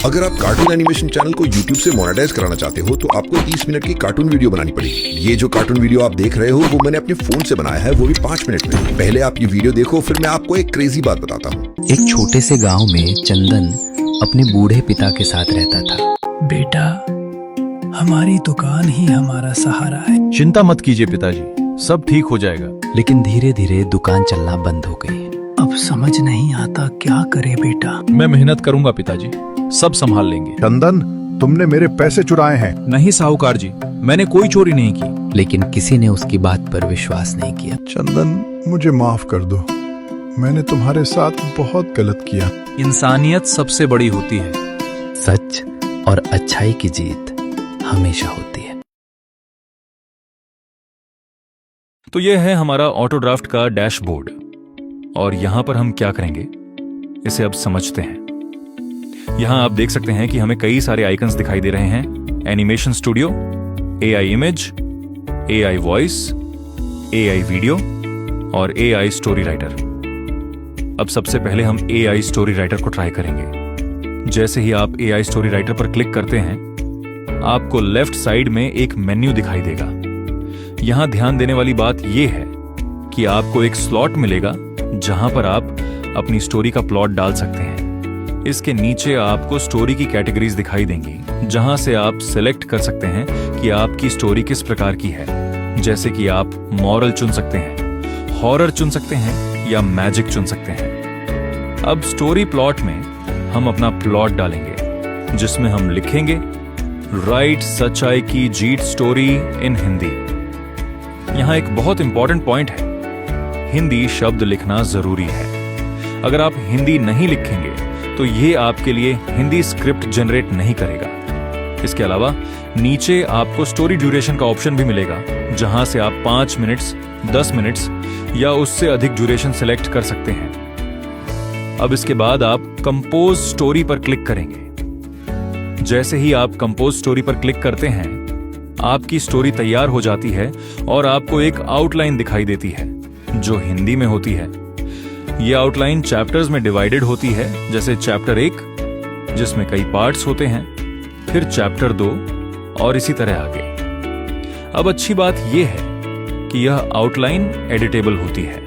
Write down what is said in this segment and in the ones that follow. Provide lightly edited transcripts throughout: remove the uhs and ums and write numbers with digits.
अगर आप cartoon animation channel को YouTube से मोनेटाइज कराना चाहते हो तो आपको 30 मिनट की कार्टून वीडियो बनानी पड़ेगी। ये जो कार्टून वीडियो आप देख रहे हो वो मैंने अपने फोन से बनाया है, वो भी 5 मिनट में। पहले आप ये वीडियो देखो, फिर मैं आपको एक क्रेजी बात बताता हूँ। एक छोटे से गांव में चंदन अपने बूढ़े पिता के साथ रहता था। बेटा, हमारी दुकान ही हमारा सहारा है। चिंता मत कीजिए पिताजी, सब ठीक हो जाएगा। लेकिन धीरे धीरे दुकान चलना बंद हो गई। अब समझ नहीं आता क्या करे बेटा। मैं मेहनत करूंगा पिताजी, सब संभाल लेंगे। चंदन, तुमने मेरे पैसे चुराए हैं। नहीं साहूकार जी, मैंने कोई चोरी नहीं की। लेकिन किसी ने उसकी बात पर विश्वास नहीं किया। चंदन, मुझे माफ कर दो, मैंने तुम्हारे साथ बहुत गलत किया। इंसानियत सबसे बड़ी होती है। सच और अच्छाई की जीत हमेशा होती है। तो यह है हमारा ऑटो ड्राफ्ट का डैशबोर्ड, और यहां पर हम क्या करेंगे इसे अब समझते हैं। यहां आप देख सकते हैं कि हमें कई सारे आइकन्स दिखाई दे रहे हैं। Animation studio, AI image, AI voice, AI video और AI स्टोरी राइटर। अब सबसे पहले हम AI स्टोरी राइटर को ट्राई करेंगे। जैसे ही आप AI स्टोरी राइटर पर क्लिक करते हैं, आपको लेफ्ट साइड में एक मेन्यू दिखाई देगा। यहां ध्यान देने वाली बात यह है कि आपको एक स्लॉट मिलेगा जहां पर आप अपनी स्टोरी का प्लॉट डाल सकते हैं। इसके नीचे आपको स्टोरी की कैटेगरीज दिखाई देंगी, जहां से आप सिलेक्ट कर सकते हैं कि आपकी स्टोरी किस प्रकार की है। जैसे कि आप मॉरल चुन सकते हैं, हॉरर चुन सकते हैं या मैजिक चुन सकते हैं। अब स्टोरी प्लॉट में हम अपना प्लॉट डालेंगे, जिसमें हम लिखेंगे राइट सच्चाई की जीत स्टोरी इन हिंदी। यहां एक बहुत इंपॉर्टेंट पॉइंट है, हिंदी शब्द लिखना जरूरी है। अगर आप हिंदी नहीं लिखेंगे तो ये आपके लिए हिंदी स्क्रिप्ट जनरेट नहीं करेगा। इसके अलावा नीचे आपको स्टोरी ड्यूरेशन का ऑप्शन भी मिलेगा, जहां से आप 5 मिनट्स, 10 मिनट्स या उससे अधिक ड्यूरेशन सिलेक्ट कर सकते हैं। अब इसके बाद आप कंपोज स्टोरी पर क्लिक करेंगे। जैसे ही आप कंपोज स्टोरी पर क्लिक करते हैं, आपकी स्टोरी तैयार हो जाती है और आपको एक आउटलाइन दिखाई देती है जो हिंदी में होती है। यह आउटलाइन चैप्टर्स में डिवाइडेड होती है, जैसे चैप्टर 1 जिसमें कई पार्ट्स होते हैं, फिर चैप्टर 2 और इसी तरह आगे। अब अच्छी बात यह है कि यह आउटलाइन एडिटेबल होती है,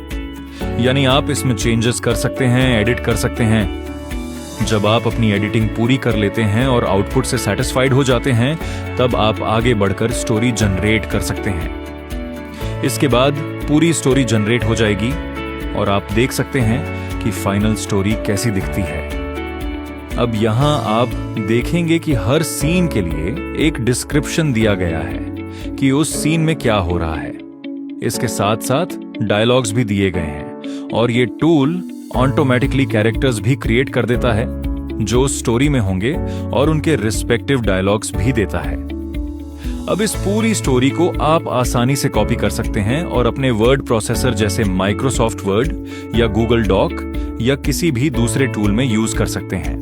यानी आप इसमें चेंजेस कर सकते हैं, एडिट कर सकते हैं। जब आप अपनी एडिटिंग पूरी कर लेते हैं और आउटपुट से सेटिस्फाइड हो जाते हैं, तब आप आगे बढ़कर स्टोरी जनरेट कर सकते हैं। इसके बाद पूरी स्टोरी जनरेट हो जाएगी और आप देख सकते हैं कि फाइनल स्टोरी कैसी दिखती है। अब यहां आप देखेंगे कि हर सीन के लिए एक डिस्क्रिप्शन दिया गया है कि उस सीन में क्या हो रहा है। इसके साथ साथ डायलॉग्स भी दिए गए हैं, और ये टूल ऑटोमेटिकली कैरेक्टर्स भी क्रिएट कर देता है जो स्टोरी में होंगे, और उनके रिस्पेक्टिव डायलॉग्स भी देता है। अब इस पूरी स्टोरी को आप आसानी से कॉपी कर सकते हैं और अपने वर्ड प्रोसेसर जैसे माइक्रोसॉफ्ट वर्ड या गूगल डॉक या किसी भी दूसरे टूल में यूज कर सकते हैं।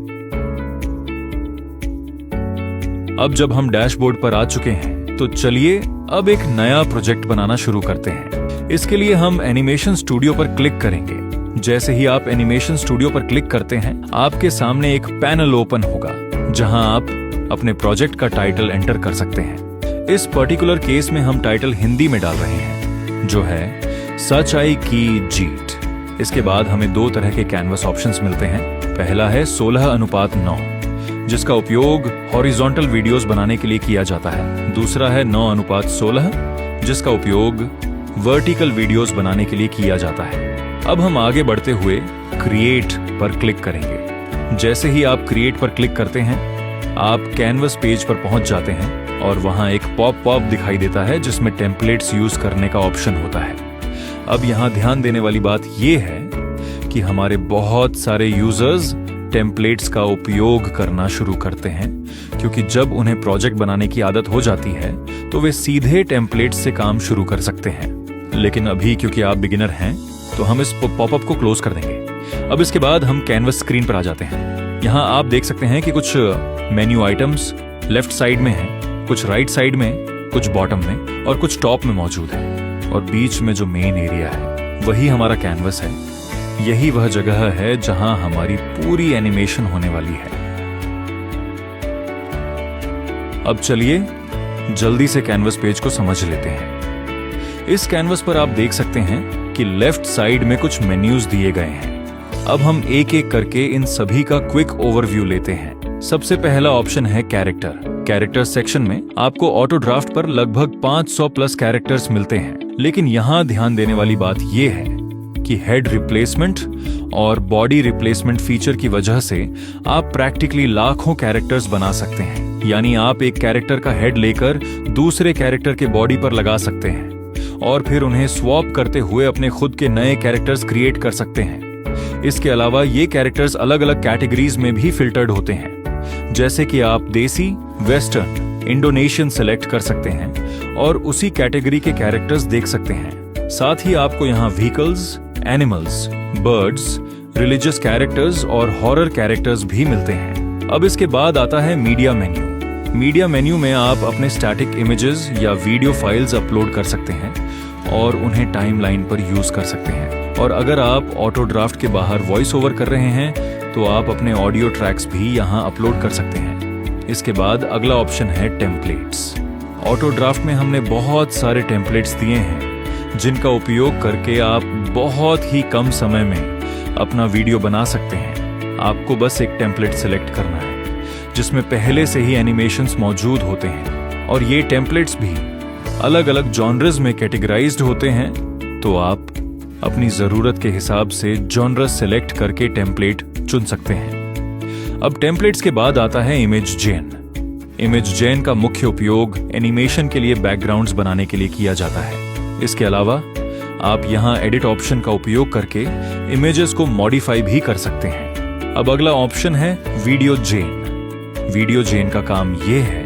अब जब हम डैशबोर्ड पर आ चुके हैं, तो चलिए अब एक नया प्रोजेक्ट बनाना शुरू करते हैं। इसके लिए हम एनिमेशन स्टूडियो पर क्लिक करेंगे। जैसे ही आप एनिमेशन स्टूडियो पर क्लिक करते हैं, आपके सामने एक पैनल ओपन होगा, जहां आप अपने प्रोजेक्ट का टाइटल एंटर कर सकते हैं। इस पर्टिकुलर केस में हम टाइटल हिंदी में डाल रहे हैं, जो है सच्चाई की जीत। इसके बाद हमें 2 तरह के कैनवस ऑप्शंस मिलते हैं। पहला है 16:9, जिसका उपयोग हॉरिजॉन्टल वीडियोस बनाने के लिए किया जाता है। दूसरा है 9:16, जिसका उपयोग वर्टिकल वीडियोस बनाने के लिए किया जाता है। अब हम आगे बढ़ते हुए क्रिएट पर क्लिक करेंगे। जैसे ही आप क्रिएट पर क्लिक करते हैं, आप कैनवस पेज पर पहुंच जाते हैं और वहां एक पॉप दिखाई देता है जिसमें टेम्पलेट्स यूज करने का ऑप्शन होता है। अब यहां ध्यान देने वाली बात यह है कि हमारे बहुत सारे यूजर्स टेम्पलेट्स का उपयोग करना शुरू करते हैं, क्योंकि जब उन्हें प्रोजेक्ट बनाने की आदत हो जाती है तो वे सीधे टेम्पलेट्स से काम शुरू कर सकते हैं। लेकिन अभी क्योंकि आप बिगिनर हैं, तो हम इस पॉपअप को क्लोज कर देंगे। अब इसके बाद हम कैनवस स्क्रीन पर आ जाते हैं। यहां आप देख सकते हैं कि कुछ मेन्यू आइटम्स लेफ्ट साइड में हैं, कुछ राइट साइड में, कुछ बॉटम में और कुछ टॉप में मौजूद है। और बीच में जो मेन एरिया है वही हमारा कैनवस है। यही वह जगह है जहां हमारी पूरी एनिमेशन होने वाली है। अब चलिए जल्दी से कैनवस पेज को समझ लेते हैं। इस कैनवस पर आप देख सकते हैं कि लेफ्ट साइड में कुछ मेन्यूज दिए गए हैं। अब हम एक एक करके इन सभी का क्विक ओवरव्यू लेते हैं। सबसे पहला ऑप्शन है कैरेक्टर सेक्शन में आपको ऑटो ड्राफ्ट पर लगभग 500 प्लस कैरेक्टर्स मिलते हैं। लेकिन यहाँ ध्यान देने वाली बात यह है कि हेड रिप्लेसमेंट और बॉडी रिप्लेसमेंट फीचर की वजह से आप प्रैक्टिकली लाखों कैरेक्टर्स बना सकते हैं। यानी आप एक कैरेक्टर का हेड लेकर दूसरे कैरेक्टर के बॉडी पर लगा सकते हैं और फिर उन्हें स्वैप करते हुए अपने खुद के नए कैरेक्टर्स क्रिएट कर सकते हैं। इसके अलावा ये कैरेक्टर्स अलग अलग कैटेगरीज में भी फिल्टर्ड होते हैं, जैसे कि आप देसी, वेस्टर्न, इंडोनेशियन सेलेक्ट कर सकते हैं और उसी कैटेगरी के कैरेक्टर्स देख सकते हैं। साथ ही आपको यहाँ vehicles, animals, birds, religious characters और हॉरर कैरेक्टर्स भी मिलते हैं। अब इसके बाद आता है मीडिया मेन्यू। मीडिया मेन्यू में आप अपने स्टैटिक इमेजेस या वीडियो फाइल्स अपलोड कर सकते हैं और उन्हें टाइमलाइन पर यूज कर सकते हैं। और अगर आप ऑटो ड्राफ्ट के बाहर वॉइस ओवर कर रहे हैं तो आप अपने ऑडियो ट्रैक्स भी यहाँ अपलोड कर सकते हैं। इसके बाद अगला ऑप्शन है टेम्पलेट्स। ऑटो ड्राफ्ट में हमने बहुत सारे टेम्पलेट्स दिए हैं जिनका उपयोग करके आप बहुत ही कम समय में अपना वीडियो बना सकते हैं। आपको बस एक टेम्पलेट सिलेक्ट करना है जिसमें पहले से ही एनिमेशंस मौजूद होते हैं और ये टेम्पलेट्स भी अलग अलग जॉनर्स में कैटेगराइज्ड होते हैं। तो आप अपनी जरूरत के हिसाब से जॉनर सेलेक्ट करके टेम्पलेट चुन सकते हैं। अब टेम्पलेट्स के बाद आता है इमेज जेन। इमेज जेन का मुख्य उपयोग एनिमेशन के लिए बैकग्राउंड्स बनाने के लिए किया जाता है। इसके अलावा आप यहाँ एडिट ऑप्शन का उपयोग करके इमेजेस को मॉडिफाई भी कर सकते हैं। अब अगला ऑप्शन है वीडियो जेन। वीडियो जेन का काम यह है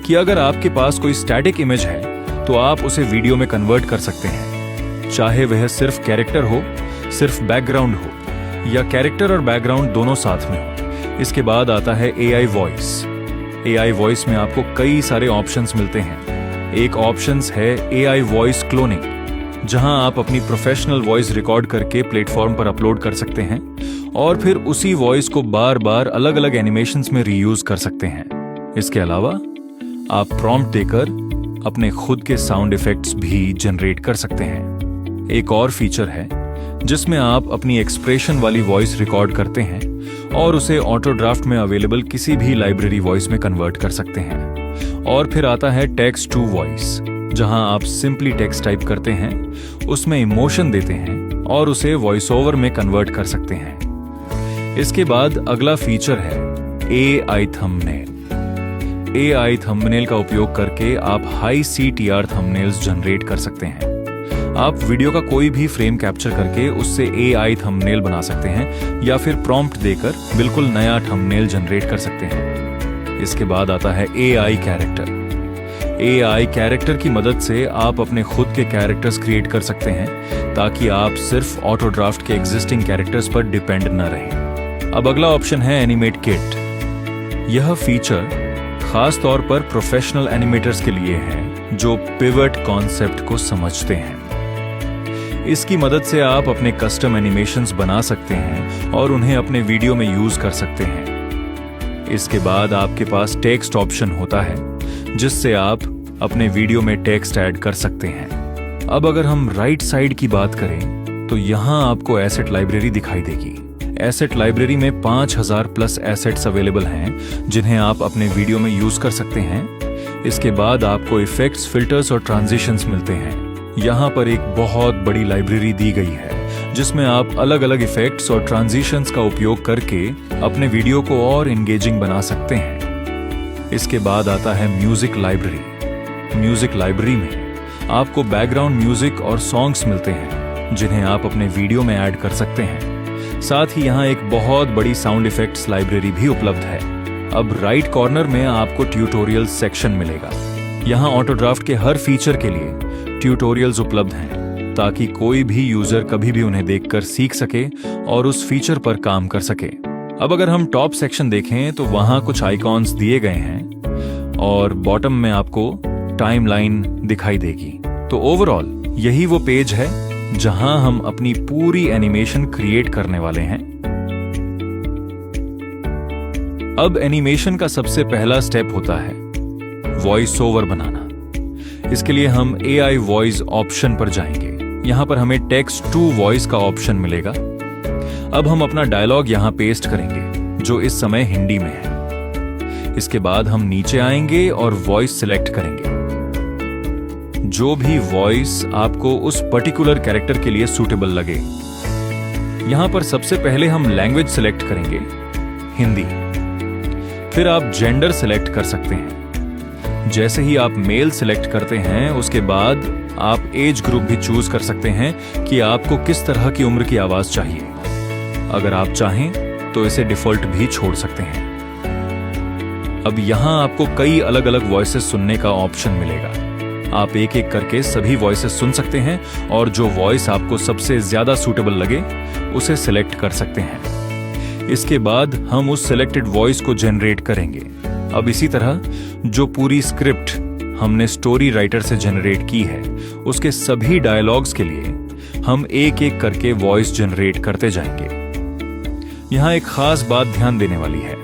कि अगर आपके पास कोई स्टैटिक इमेज है तो आप उसे वीडियो में कन्वर्ट कर सकते हैं, चाहे वह सिर्फ कैरेक्टर हो, सिर्फ बैकग्राउंड हो या कैरेक्टर और बैकग्राउंड दोनों साथ में हो। इसके बाद आता है AI वॉइस। AI वॉइस में आपको कई सारे ऑप्शंस मिलते हैं। एक ऑप्शंस है AI वॉइस क्लोनिंग, जहां आप अपनी प्रोफेशनल वॉइस रिकॉर्ड करके प्लेटफॉर्म पर अपलोड कर सकते हैं और फिर उसी वॉइस को बार बार अलग अलग एनिमेशंस में रीयूज कर सकते हैं। इसके अलावा आप प्रॉम्प्ट देकर अपने खुद के साउंड इफेक्ट्स भी जनरेट कर सकते हैं। एक और फीचर है जिसमें आप अपनी एक्सप्रेशन वाली वॉइस रिकॉर्ड करते हैं और उसे ऑटो ड्राफ्ट में अवेलेबल किसी भी लाइब्रेरी वॉइस में कन्वर्ट कर सकते हैं। और फिर आता है टेक्स्ट टू वॉइस, जहां आप सिंपली टेक्स्ट टाइप करते हैं, उसमें इमोशन देते हैं और उसे वॉइस ओवर में कन्वर्ट कर सकते हैं। इसके बाद अगला फीचर है AI थंबनेल। AI थंबनेल का उपयोग करके आप हाई CTR थंबनेल्स जनरेट कर सकते हैं। आप वीडियो का कोई भी फ्रेम कैप्चर करके उससे AI थंबनेल बना सकते हैं या फिर प्रॉम्प्ट देकर बिल्कुल नया थंबनेल जनरेट कर सकते हैं। इसके बाद आता है AI कैरेक्टर। AI कैरेक्टर की मदद से आप अपने खुद के कैरेक्टर्स क्रिएट कर सकते हैं ताकि आप सिर्फ ऑटो ड्राफ्ट के एग्जिस्टिंग कैरेक्टर्स पर डिपेंड न रहें। अब अगला ऑप्शन है एनिमेट किट। यह फीचर खास तौर पर प्रोफेशनल एनिमेटर्स के लिए है जो पिवट कॉन्सेप्ट को समझते हैं। इसकी मदद से आप अपने कस्टम एनिमेशंस बना सकते हैं और उन्हें अपने वीडियो में यूज कर सकते हैं। इसके बाद आपके पास टेक्स्ट ऑप्शन होता है जिससे आप अपने वीडियो में टेक्स्ट ऐड कर सकते हैं। अब अगर हम राइट साइड की बात करें तो यहाँ आपको एसेट लाइब्रेरी दिखाई देगी। एसेट लाइब्रेरी में 5000 प्लस एसेट्स अवेलेबल हैं जिन्हें आप अपने वीडियो में यूज कर सकते हैं। इसके बाद आपको इफेक्ट्स, फिल्टर्स और ट्रांजिशंस मिलते हैं। यहाँ पर एक बहुत बड़ी लाइब्रेरी दी गई है जिसमें आप अलग अलग इफेक्ट्स और ट्रांजिशंस का उपयोग करके अपने वीडियो को और एंगेजिंग बना सकते हैं। इसके बाद आता है म्यूजिक लाइब्रेरी। म्यूजिक लाइब्रेरी में आपको बैकग्राउंड म्यूजिक और सॉन्ग्स मिलते हैं जिन्हें आप अपने वीडियो में ऐड कर सकते हैं। साथ ही यहाँ एक बहुत बड़ी साउंड इफेक्ट्स लाइब्रेरी भी उपलब्ध है। अब राइट कॉर्नर में आपको ट्यूटोरियल सेक्शन मिलेगा। यहाँ ऑटो ड्राफ्ट के हर फीचर के लिए ट्यूटोरियल्स उपलब्ध हैं ताकि कोई भी यूजर कभी भी उन्हें देखकर सीख सके और उस फीचर पर काम कर सके। अब अगर हम टॉप सेक्शन देखें तो वहाँ कुछ आइकॉन्स दिए गए हैं और बॉटम में आपको टाइमलाइन दिखाई देगी। तो ओवरऑल यही वो पेज है जहां हम अपनी पूरी एनिमेशन क्रिएट करने वाले हैं। अब एनिमेशन का सबसे पहला स्टेप होता है वॉइस ओवर बनाना। इसके लिए हम AI वॉइस ऑप्शन पर जाएंगे। यहां पर हमें टेक्स्ट टू वॉइस का ऑप्शन मिलेगा। अब हम अपना डायलॉग यहां पेस्ट करेंगे जो इस समय हिंदी में है। इसके बाद हम नीचे आएंगे और वॉइस सिलेक्ट करेंगे। जो भी वॉइस आपको उस पर्टिकुलर कैरेक्टर के लिए सूटेबल लगे। यहां पर सबसे पहले हम लैंग्वेज सिलेक्ट करेंगे, हिंदी। फिर आप जेंडर सिलेक्ट कर सकते हैं। जैसे ही आप मेल सिलेक्ट करते हैं उसके बाद आप एज ग्रुप भी चूज कर सकते हैं कि आपको किस तरह की उम्र की आवाज चाहिए। अगर आप चाहें तो इसे डिफॉल्ट भी छोड़ सकते हैं। अब यहां आपको कई अलग अलग वॉइसेस सुनने का ऑप्शन मिलेगा। आप एक एक करके सभी वॉइसेस सुन सकते हैं और जो वॉइस आपको सबसे ज्यादा सूटेबल लगे उसे सिलेक्ट कर सकते हैं। इसके बाद हम उस सिलेक्टेड वॉइस को जनरेट करेंगे। अब इसी तरह जो पूरी स्क्रिप्ट हमने स्टोरी राइटर से जनरेट की है उसके सभी डायलॉग्स के लिए हम एक एक करके वॉइस जनरेट करते जाएंगे। यहां एक खास बात ध्यान देने वाली है।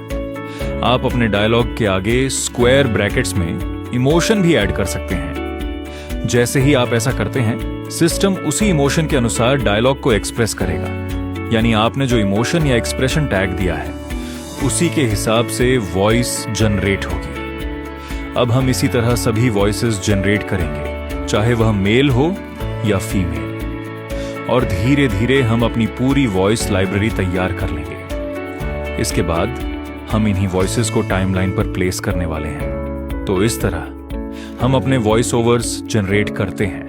आप अपने डायलॉग के आगे स्क्वायर ब्रैकेट्स में इमोशन भी ऐड कर सकते हैं। जैसे ही आप ऐसा करते हैं सिस्टम उसी इमोशन के अनुसार डायलॉग को एक्सप्रेस करेगा। यानी आपने जो इमोशन या एक्सप्रेशन टैग दिया है उसी के हिसाब से वॉइस जनरेट होगी। अब हम इसी तरह सभी वॉइसेस जनरेट करेंगे, चाहे वह मेल हो या फीमेल, और धीरे धीरे हम अपनी पूरी वॉइस लाइब्रेरी तैयार कर लेंगे। इसके बाद हम इन्हीं वॉइसेस को टाइमलाइन पर प्लेस करने वाले हैं। तो इस तरह हम अपने वॉइस ओवर्स जनरेट करते हैं।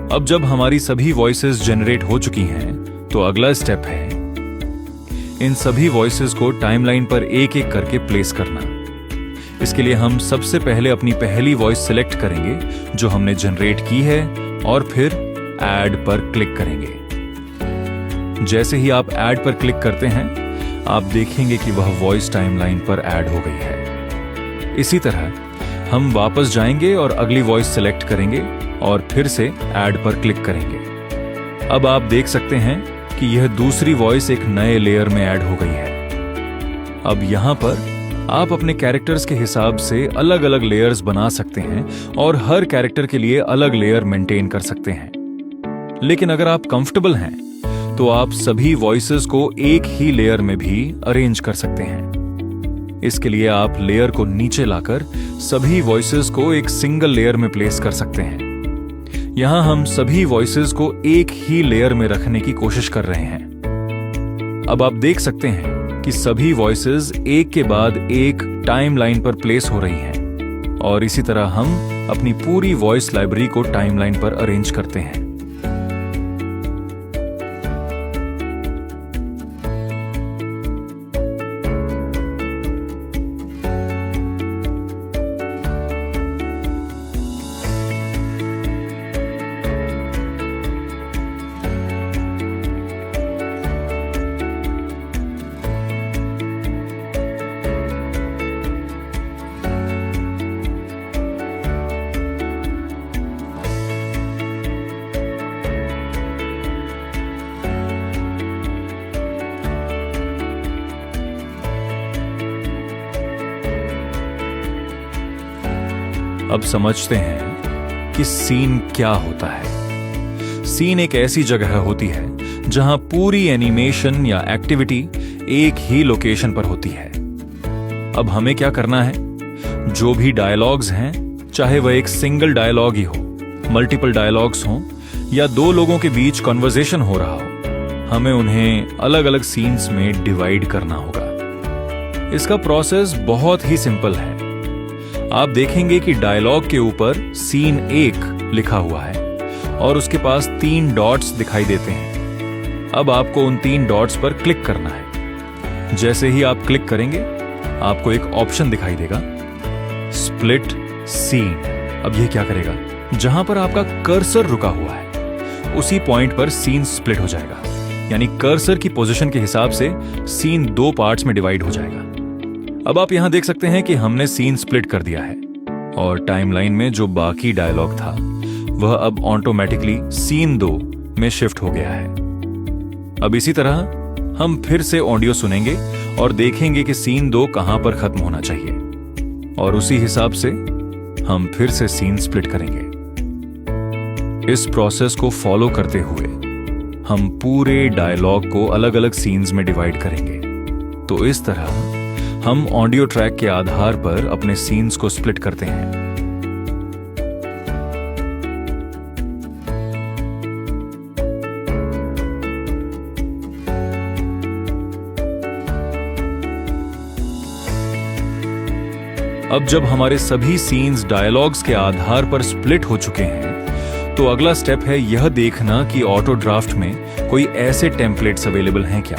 अब जब हमारी सभी वॉइसेस जनरेट हो चुकी हैं तो अगला स्टेप है इन सभी वॉइसेस को टाइमलाइन पर एक एक करके प्लेस करना। इसके लिए हम सबसे पहले अपनी पहली वॉइस सिलेक्ट करेंगे जो हमने जनरेट की है और फिर ऐड पर क्लिक करेंगे। जैसे ही आप ऐड पर क्लिक करते हैं आप देखेंगे कि वह वॉइस टाइमलाइन पर ऐड हो गई है। इसी तरह हम वापस जाएंगे और अगली वॉइस सिलेक्ट करेंगे और फिर से ऐड पर क्लिक करेंगे। अब आप देख सकते हैं कि यह दूसरी वॉइस एक नए लेयर में ऐड हो गई है। अब यहां पर आप अपने कैरेक्टर्स के हिसाब से अलग अलग लेयर्स बना सकते हैं और हर कैरेक्टर के लिए अलग लेयर मेंटेन कर सकते हैं। लेकिन अगर आप कंफर्टेबल हैं तो आप सभी वॉइसेस को एक ही लेयर में भी अरेंज कर सकते हैं। इसके लिए आप लेयर को नीचे लाकर सभी वॉइसेस को एक सिंगल लेयर में प्लेस कर सकते हैं। यहां हम सभी वॉइसेस को एक ही लेयर में रखने की कोशिश कर रहे हैं। अब आप देख सकते हैं कि सभी वॉइसेस एक के बाद एक टाइमलाइन पर प्लेस हो रही हैं और इसी तरह हम अपनी पूरी वॉइस लाइब्रेरी को टाइमलाइन पर अरेंज करते हैं। अब समझते हैं कि सीन क्या होता है। सीन एक ऐसी जगह होती है जहां पूरी एनिमेशन या एक्टिविटी एक ही लोकेशन पर होती है। अब हमें क्या करना है, जो भी डायलॉग्स हैं, चाहे वह एक सिंगल डायलॉग ही हो, मल्टीपल डायलॉग्स हों या दो लोगों के बीच कन्वर्सेशन हो रहा हो, हमें उन्हें अलग अलग सीन्स में डिवाइड करना होगा। इसका प्रोसेस बहुत ही सिंपल है। आप देखेंगे कि डायलॉग के ऊपर सीन 1 लिखा हुआ है और उसके पास 3 डॉट्स दिखाई देते हैं। अब आपको उन 3 डॉट्स पर क्लिक करना है। जैसे ही आप क्लिक करेंगे, आपको एक ऑप्शन दिखाई देगा, स्प्लिट सीन। अब यह क्या करेगा, जहां पर आपका कर्सर रुका हुआ है उसी पॉइंट पर सीन स्प्लिट हो जाएगा, यानी कर्सर की पोजीशन के हिसाब से सीन 2 पार्ट्स में डिवाइड हो जाएगा। अब आप यहां देख सकते हैं कि हमने सीन स्प्लिट कर दिया है और टाइमलाइन में जो बाकी डायलॉग था वह अब ऑटोमेटिकली सीन 2 में शिफ्ट हो गया है। अब इसी तरह हम फिर से ऑडियो सुनेंगे और देखेंगे कि सीन 2 कहां पर खत्म होना चाहिए और उसी हिसाब से हम फिर से सीन स्प्लिट करेंगे। इस प्रोसेस को फॉलो करते हुए हम पूरे डायलॉग को अलग अलग सीन्स में डिवाइड करेंगे। तो इस तरह हम ऑडियो ट्रैक के आधार पर अपने सीन्स को स्प्लिट करते हैं। अब जब हमारे सभी सीन्स डायलॉग्स के आधार पर स्प्लिट हो चुके हैं, तो अगला स्टेप है यह देखना कि ऑटो ड्राफ्ट में कोई ऐसे टेम्पलेट्स अवेलेबल हैं क्या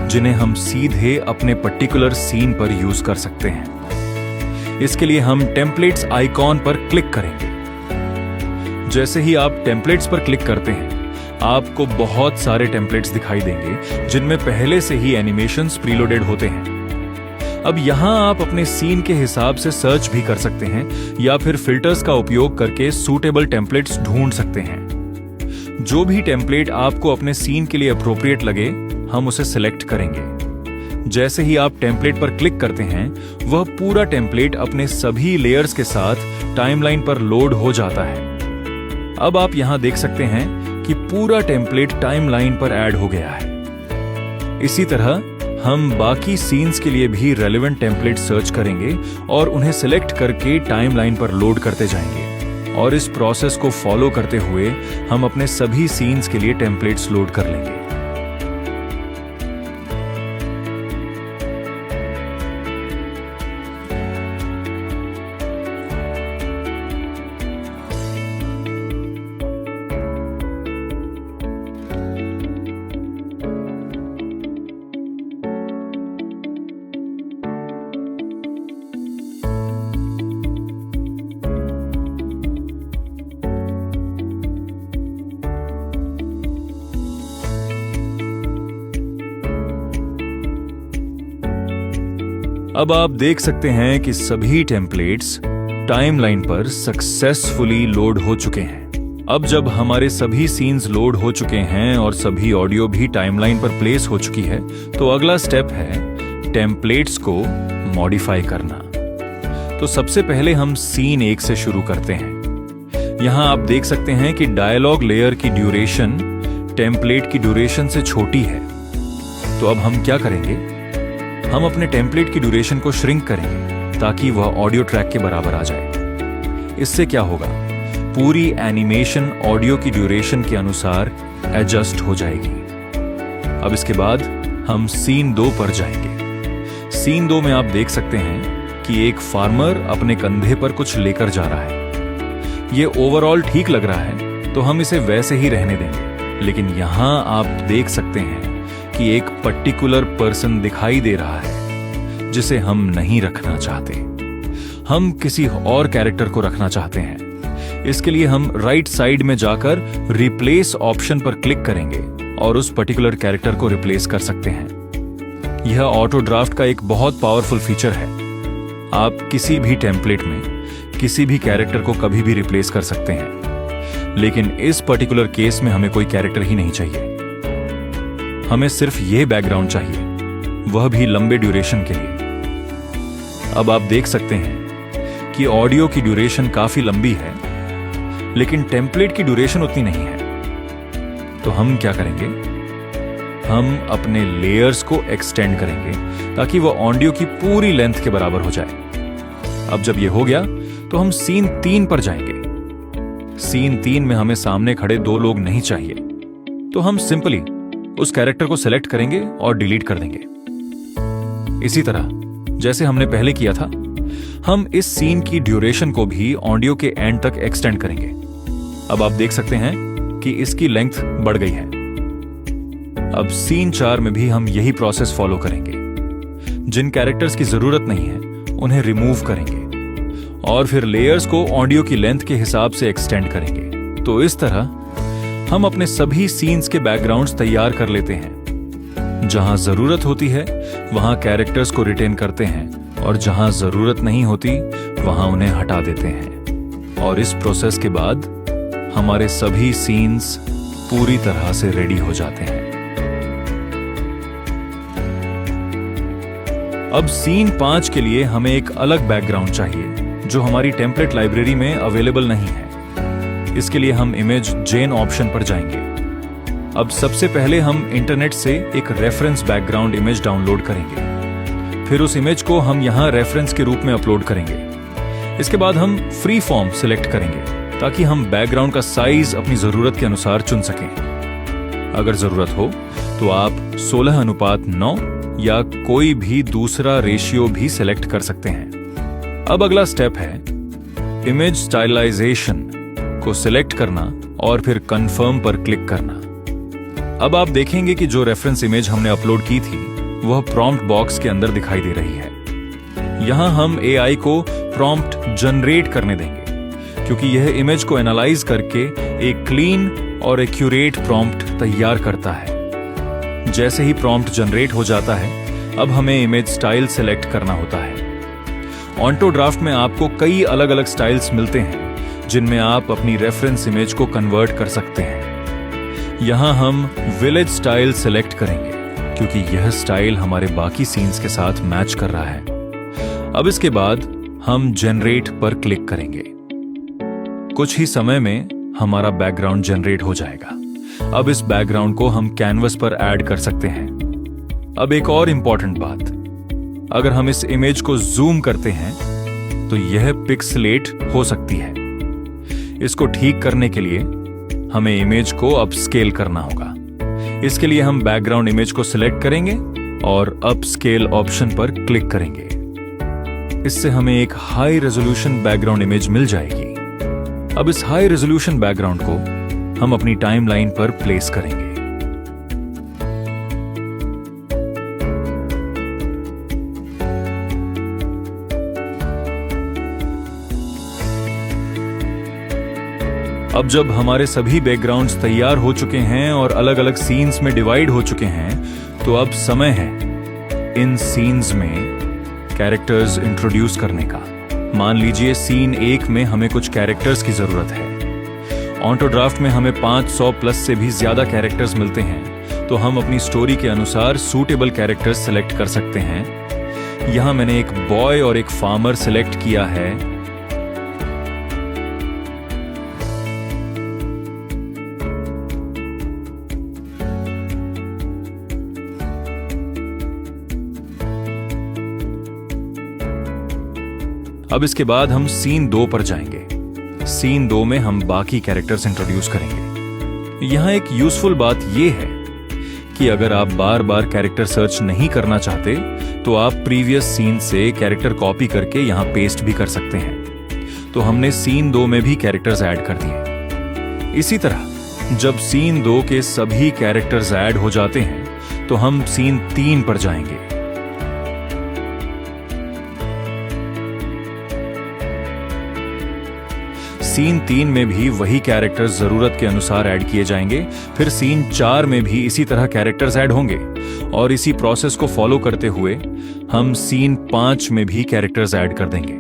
जिन्हें हम सीधे अपने पर्टिकुलर सीन पर यूज कर सकते हैं। इसके लिए हम टेम्पलेट्स आइकॉन पर क्लिक करेंगे। जैसे ही आप टेम्पलेट्स पर क्लिक करते हैं, आपको बहुत सारे टेम्पलेट्स दिखाई देंगे जिनमें पहले से ही एनिमेशंस प्रीलोडेड होते हैं। अब यहां आप अपने सीन के हिसाब से सर्च भी कर सकते हैं या फिर फिल्टर्स का उपयोग करके सूटेबल टेम्पलेट्स ढूंढ सकते हैं। जो भी टेम्पलेट आपको अपने सीन के लिए अप्रोप्रिएट लगे, हम उसे सिलेक्ट करेंगे। जैसे ही आप टेम्पलेट पर क्लिक करते हैं, वह पूरा टेम्पलेट अपने सभी लेयर्स के साथ टाइमलाइन पर लोड हो जाता है। अब आप यहां देख सकते हैं कि पूरा टेम्पलेट टाइमलाइन पर ऐड हो गया है। इसी तरह हम बाकी सीन्स के लिए भी रेलेवेंट टेम्पलेट सर्च करेंगे और उन्हें सिलेक्ट करके टाइमलाइन पर लोड करते जाएंगे। और इस प्रोसेस को फॉलो करते हुए हम अपने सभी सीन्स के लिए टेम्पलेट्स लोड कर लेंगे। अब आप देख सकते हैं कि सभी टेम्पलेट्स टाइमलाइन पर सक्सेसफुली लोड हो चुके हैं। अब जब हमारे सभी सीन्स लोड हो चुके हैं और सभी ऑडियो भी टाइमलाइन पर प्लेस हो चुकी है, तो अगला स्टेप है टेम्पलेट्स को मॉडिफाई करना। तो सबसे पहले हम सीन 1 से शुरू करते हैं। यहां आप देख सकते हैं कि डायलॉग लेयर की ड्यूरेशन टेम्पलेट की ड्यूरेशन से छोटी है। तो अब हम क्या करेंगे, हम अपने टेम्पलेट की ड्यूरेशन को श्रिंक करेंगे ताकि वह ऑडियो ट्रैक के बराबर आ जाए। इससे क्या होगा, पूरी एनिमेशन ऑडियो की ड्यूरेशन के अनुसार एडजस्ट हो जाएगी। अब इसके बाद हम सीन 2 पर जाएंगे। सीन 2 में आप देख सकते हैं कि एक फार्मर अपने कंधे पर कुछ लेकर जा रहा है। ये ओवरऑल ठीक लग रहा है, तो हम इसे वैसे ही रहने देंगे। लेकिन यहां आप देख सकते हैं कि एक पर्टिकुलर पर्सन दिखाई दे रहा है जिसे हम नहीं रखना चाहते। हम किसी और कैरेक्टर को रखना चाहते हैं। इसके लिए हम राइट साइड में जाकर रिप्लेस ऑप्शन पर क्लिक करेंगे और उस पर्टिकुलर कैरेक्टर को रिप्लेस कर सकते हैं। यह ऑटो ड्राफ्ट का एक बहुत पावरफुल फीचर है। आप किसी भी टेम्पलेट में किसी भी कैरेक्टर को कभी भी रिप्लेस कर सकते हैं, लेकिन इस पर्टिकुलर केस में हमें कोई कैरेक्टर ही नहीं चाहिए। हमें सिर्फ यह बैकग्राउंड चाहिए, वह भी लंबे ड्यूरेशन के लिए। अब आप देख सकते हैं कि ऑडियो की ड्यूरेशन काफी लंबी है, लेकिन टेम्पलेट की ड्यूरेशन उतनी नहीं है। तो हम क्या करेंगे, हम अपने लेयर्स को एक्सटेंड करेंगे ताकि वो ऑडियो की पूरी लेंथ के बराबर हो जाए। अब जब ये हो गया तो हम सीन 3 पर जाएंगे। सीन 3 में हमें सामने खड़े 2 लोग नहीं चाहिए, तो हम सिंपली उस कैरेक्टर को सिलेक्ट करेंगे और डिलीट कर देंगे। इसी तरह जैसे हमने पहले किया था, हम इस सीन की ड्यूरेशन को भी ऑडियो के एंड तक एक्सटेंड करेंगे। अब आप देख सकते हैं कि इसकी लेंथ बढ़ गई है। अब सीन 4 में भी हम यही प्रोसेस फॉलो करेंगे। जिन कैरेक्टर्स की जरूरत नहीं है उन्हें रिमूव करेंगे और फिर लेयर्स को ऑडियो की लेंथ के हिसाब से एक्सटेंड करेंगे। तो इस तरह हम अपने सभी सीन्स के बैकग्राउंड्स तैयार कर लेते हैं। जहां जरूरत होती है वहां कैरेक्टर्स को रिटेन करते हैं और जहां जरूरत नहीं होती वहां उन्हें हटा देते हैं। और इस प्रोसेस के बाद हमारे सभी सीन्स पूरी तरह से रेडी हो जाते हैं। अब सीन 5 के लिए हमें एक अलग बैकग्राउंड चाहिए जो हमारी टेम्पलेट लाइब्रेरी में अवेलेबल नहीं है। इसके लिए हम इमेज जेन ऑप्शन पर जाएंगे। अब सबसे पहले हम इंटरनेट से एक रेफरेंस बैकग्राउंड इमेज डाउनलोड करेंगे। फिर उस इमेज को हम यहां रेफरेंस के रूप में अपलोड करेंगे। इसके बाद हम फ्री फॉर्म सिलेक्ट करेंगे ताकि हम बैकग्राउंड का साइज अपनी जरूरत के अनुसार चुन सकें। अगर जरूरत हो तो आप 16:9 या कोई भी दूसरा रेशियो भी सिलेक्ट कर सकते हैं। अब अगला स्टेप है इमेज स्टाइलाइजेशन को सिलेक्ट करना और फिर कंफर्म पर क्लिक करना। अब आप देखेंगे कि जो रेफरेंस इमेज हमने अपलोड की थी वह प्रॉम्प्ट बॉक्स के अंदर दिखाई दे रही है। यहां हम AI को प्रॉम्प्ट जनरेट करने देंगे क्योंकि यह इमेज को एनालाइज करके एक क्लीन और एक्यूरेट प्रॉम्प्ट तैयार करता है। जैसे ही प्रॉम्प्ट जनरेट हो जाता है, अब हमें इमेज स्टाइल सेलेक्ट करना होता है। ऑटो ड्राफ्ट में आपको कई अलग अलग स्टाइल्स मिलते हैं जिनमें आप अपनी रेफरेंस इमेज को कन्वर्ट कर सकते हैं। यहां हम विलेज स्टाइल सेलेक्ट करेंगे क्योंकि यह स्टाइल हमारे बाकी सीन्स के साथ मैच कर रहा है। अब इसके बाद हम जनरेट पर क्लिक करेंगे। कुछ ही समय में हमारा बैकग्राउंड जनरेट हो जाएगा। अब इस बैकग्राउंड को हम कैनवस पर ऐड कर सकते हैं। अब एक और इंपॉर्टेंट बात, अगर हम इस इमेज को जूम करते हैं तो यह पिक्सलेट हो सकती है। इसको ठीक करने के लिए हमें इमेज को अपस्केल करना होगा। इसके लिए हम बैकग्राउंड इमेज को सिलेक्ट करेंगे और अपस्केल ऑप्शन पर क्लिक करेंगे। इससे हमें एक हाई रेजोल्यूशन बैकग्राउंड इमेज मिल जाएगी। अब इस हाई रेजोल्यूशन बैकग्राउंड को हम अपनी टाइमलाइन पर प्लेस करेंगे। अब जब हमारे सभी बैकग्राउंड्स तैयार हो चुके हैं और अलग अलग सीन्स में डिवाइड हो चुके हैं, तो अब समय है इन सीन्स में कैरेक्टर्स इंट्रोड्यूस करने का। मान लीजिए सीन 1 में हमें कुछ कैरेक्टर्स की जरूरत है। ऑटो ड्राफ्ट में हमें 500 प्लस से भी ज्यादा कैरेक्टर्स मिलते हैं, तो हम अपनी स्टोरी के अनुसार सूटेबल कैरेक्टर्स सेलेक्ट कर सकते हैं। यहां मैंने एक बॉय और एक फार्मर सेलेक्ट किया है। अब इसके बाद हम सीन 2 पर जाएंगे। सीन 2 में हम बाकी कैरेक्टर्स इंट्रोड्यूस करेंगे। यहां एक यूजफुल बात यह है कि अगर आप बार बार कैरेक्टर सर्च नहीं करना चाहते तो आप प्रीवियस सीन से कैरेक्टर कॉपी करके यहां पेस्ट भी कर सकते हैं। तो हमने सीन 2 में भी कैरेक्टर्स ऐड कर दिए। इसी तरह जब सीन 2 के सभी कैरेक्टर्स ऐड हो जाते हैं तो हम सीन 3 पर जाएंगे। सीन 3 में भी वही कैरेक्टर्स जरूरत के अनुसार ऐड किए जाएंगे। फिर सीन 4 में भी इसी तरह कैरेक्टर्स ऐड होंगे और इसी प्रोसेस को फॉलो करते हुए हम सीन 5 में भी कैरेक्टर्स ऐड कर देंगे।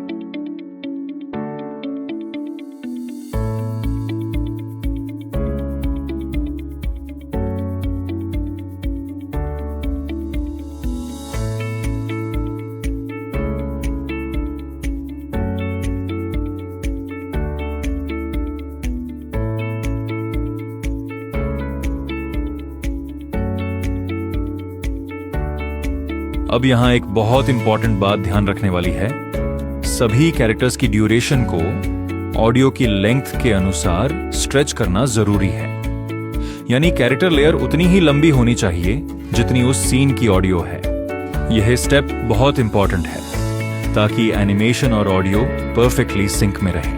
अब यहां एक बहुत इंपॉर्टेंट बात ध्यान रखने वाली है। सभी कैरेक्टर्स की ड्यूरेशन को ऑडियो की लेंथ के अनुसार स्ट्रेच करना जरूरी है। यानी कैरेक्टर लेयर उतनी ही लंबी होनी चाहिए जितनी उस सीन की ऑडियो है। यह स्टेप बहुत इंपॉर्टेंट है ताकि एनिमेशन और ऑडियो परफेक्टली सिंक में रहे।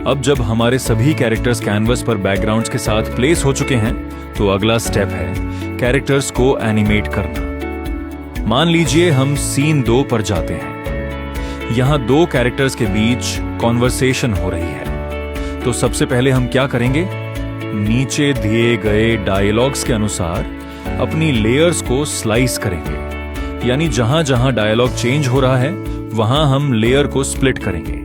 अब जब हमारे सभी कैरेक्टर्स कैनवस पर बैकग्राउंड्स के साथ प्लेस हो चुके हैं, तो अगला स्टेप है कैरेक्टर्स को एनिमेट करना। मान लीजिए हम सीन 2 पर जाते हैं। यहां 2 कैरेक्टर्स के बीच कॉन्वर्सेशन हो रही है। तो सबसे पहले हम क्या करेंगे? नीचे दिए गए डायलॉग्स के अनुसार अपनी लेयर्स को स्लाइस करेंगे। यानी जहां जहां डायलॉग चेंज हो रहा है वहां हम लेयर को स्प्लिट करेंगे।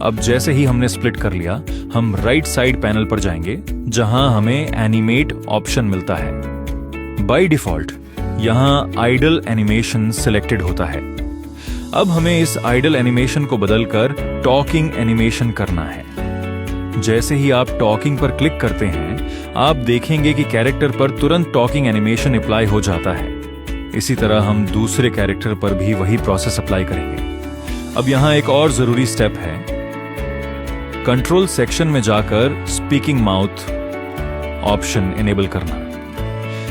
अब जैसे ही हमने स्प्लिट कर लिया, हम राइट साइड पैनल पर जाएंगे जहां हमें एनिमेट ऑप्शन मिलता है। बाय डिफॉल्ट यहां आइडल एनिमेशन सिलेक्टेड होता है। अब हमें इस आइडल एनिमेशन को बदलकर टॉकिंग एनिमेशन करना है। जैसे ही आप टॉकिंग पर क्लिक करते हैं, आप देखेंगे कि कैरेक्टर पर तुरंत टॉकिंग एनिमेशन अप्लाई हो जाता है। इसी तरह हम दूसरे कैरेक्टर पर भी वही प्रोसेस अप्लाई करेंगे। अब यहां एक और जरूरी स्टेप है। कंट्रोल सेक्शन में जाकर स्पीकिंग माउथ ऑप्शन इनेबल करना।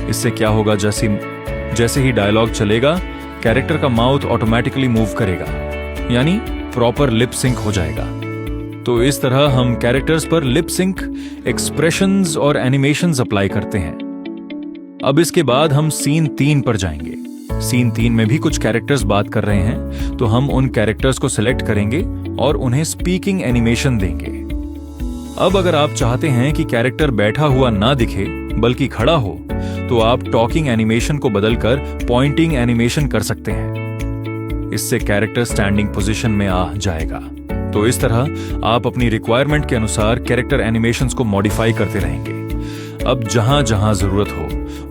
इससे क्या होगा, जैसे ही डायलॉग चलेगा कैरेक्टर का माउथ ऑटोमेटिकली मूव करेगा, यानी प्रॉपर लिप सिंक हो जाएगा। तो इस तरह हम कैरेक्टर्स पर लिप सिंक, एक्सप्रेशंस और एनिमेशंस अप्लाई करते हैं। अब इसके बाद हम सीन 3 पर जाएंगे। सीन 3 में भी कुछ कैरेक्टर्स बात कर रहे हैं, तो हम उन कैरेक्टर्स को सिलेक्ट करेंगे और उन्हें स्पीकिंग एनिमेशन देंगे। अब अगर आप चाहते हैं कि कैरेक्टर बैठा हुआ ना दिखे बल्कि खड़ा हो, तो आप टॉकिंग एनिमेशन को बदलकर पॉइंटिंग एनिमेशन कर सकते हैं। इससे कैरेक्टर स्टैंडिंग पोजीशन में आ जाएगा। तो इस तरह आप अपनी रिक्वायरमेंट के अनुसार कैरेक्टर एनिमेशंस को मॉडिफाई करते रहेंगे। अब जहां जहां जरूरत हो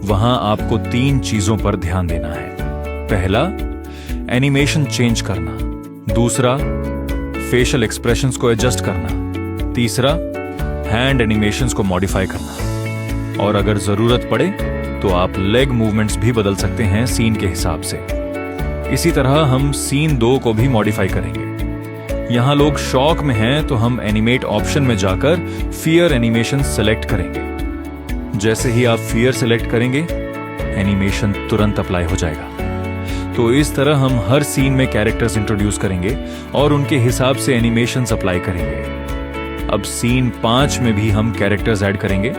वहां आपको 3 चीजों पर ध्यान देना है। पहला, एनिमेशन चेंज करना। दूसरा, फेशियल एक्सप्रेशंस को एडजस्ट करना। तीसरा, हैंड एनिमेशंस को मॉडिफाई करना। और अगर जरूरत पड़े तो आप लेग मूवमेंट्स भी बदल सकते हैं सीन के हिसाब से। इसी तरह हम सीन 2 को भी मॉडिफाई करेंगे। यहां लोग शॉक में हैं, तो हम एनिमेट ऑप्शन में जाकर फियर एनिमेशन सेलेक्ट करेंगे। जैसे ही आप फियर सेलेक्ट करेंगे, एनिमेशन तुरंत अप्लाई हो जाएगा। तो इस तरह हम हर सीन में कैरेक्टर्स इंट्रोड्यूस करेंगे और उनके हिसाब से एनिमेशंस अप्लाई करेंगे। अब सीन 5 में भी हम कैरेक्टर्स ऐड करेंगे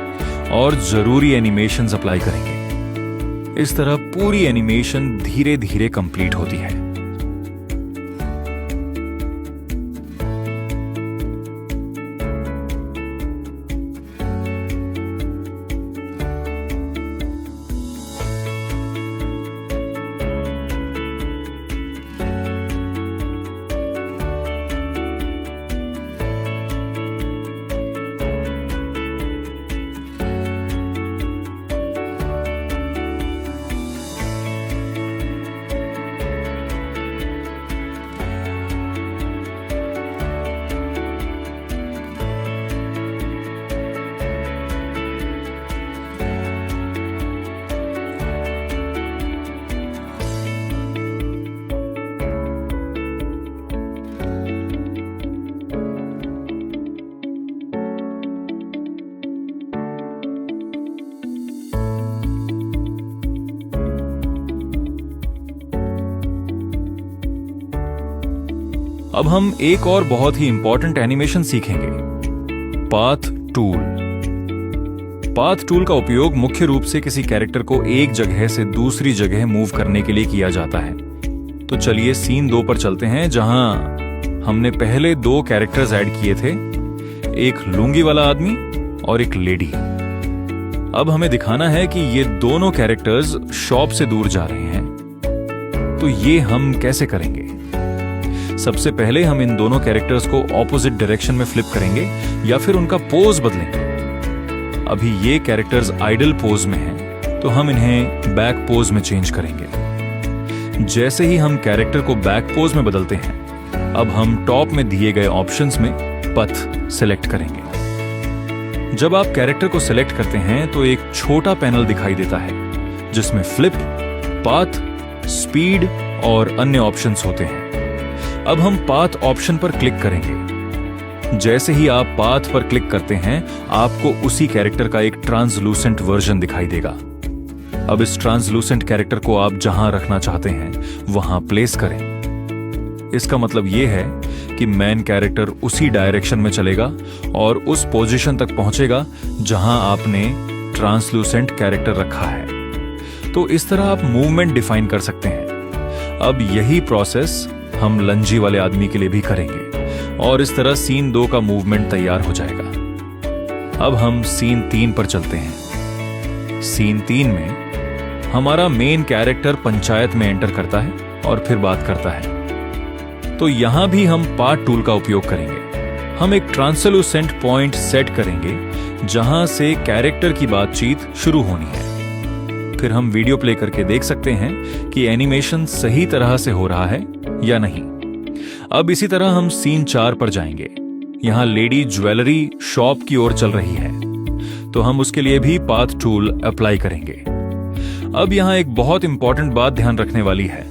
और जरूरी एनिमेशंस अप्लाई करेंगे। इस तरह पूरी एनिमेशन धीरे धीरे कंप्लीट होती है। अब हम एक और बहुत ही इंपॉर्टेंट एनिमेशन सीखेंगे, पाथ टूल। पाथ टूल का उपयोग मुख्य रूप से किसी कैरेक्टर को एक जगह से दूसरी जगह मूव करने के लिए किया जाता है। तो चलिए सीन 2 पर चलते हैं, जहां हमने पहले 2 कैरेक्टर्स ऐड किए थे, एक लुंगी वाला आदमी और एक लेडी। अब हमें दिखाना है कि ये दोनों कैरेक्टर्स शॉप से दूर जा रहे हैं। तो ये हम कैसे करेंगे? सबसे पहले हम इन दोनों कैरेक्टर्स को ऑपोजिट डायरेक्शन में फ्लिप करेंगे या फिर उनका पोज बदलेंगे। अभी ये कैरेक्टर्स आइडल पोज में हैं, तो हम इन्हें बैक पोज में चेंज करेंगे। जैसे ही हम कैरेक्टर को बैक पोज में बदलते हैं, अब हम टॉप में दिए गए ऑप्शंस में पथ सिलेक्ट करेंगे। जब आप कैरेक्टर को सिलेक्ट करते हैं तो एक छोटा पैनल दिखाई देता है जिसमें फ्लिप, पाथ, स्पीड और अन्य ऑप्शंस होते हैं। अब हम पाथ ऑप्शन पर क्लिक करेंगे। जैसे ही आप पाथ पर क्लिक करते हैं, आपको उसी कैरेक्टर का एक ट्रांसलूसेंट वर्जन दिखाई देगा। अब इस ट्रांसलूसेंट कैरेक्टर को आप जहां रखना चाहते हैं वहां प्लेस करें। इसका मतलब यह है कि मेन कैरेक्टर उसी डायरेक्शन में चलेगा और उस पोजीशन तक पहुंचेगा जहां आपने ट्रांसलूसेंट कैरेक्टर रखा है। तो इस तरह आप मूवमेंट डिफाइन कर सकते हैं। अब यही प्रोसेस हम लंजी वाले आदमी के लिए भी करेंगे और इस तरह सीन 2 का मूवमेंट तैयार हो जाएगा। अब हम सीन 3 पर चलते हैं। सीन 3 में हमारा मेन कैरेक्टर पंचायत में एंटर करता है और फिर बात करता है। तो यहां भी हम पाथ टूल का उपयोग करेंगे। हम एक ट्रांसलूसेंट पॉइंट सेट करेंगे जहां से कैरेक्टर की बातचीत शुरू होनी है। फिर हम वीडियो प्ले करके देख सकते हैं कि एनिमेशन सही तरह से हो रहा है या नहीं। अब इसी तरह हम सीन 4 पर जाएंगे। यहां लेडी ज्वेलरी शॉप की ओर चल रही है, तो हम उसके लिए भी पाथ टूल अप्लाई करेंगे। अब यहां एक बहुत इंपॉर्टेंट बात ध्यान रखने वाली है।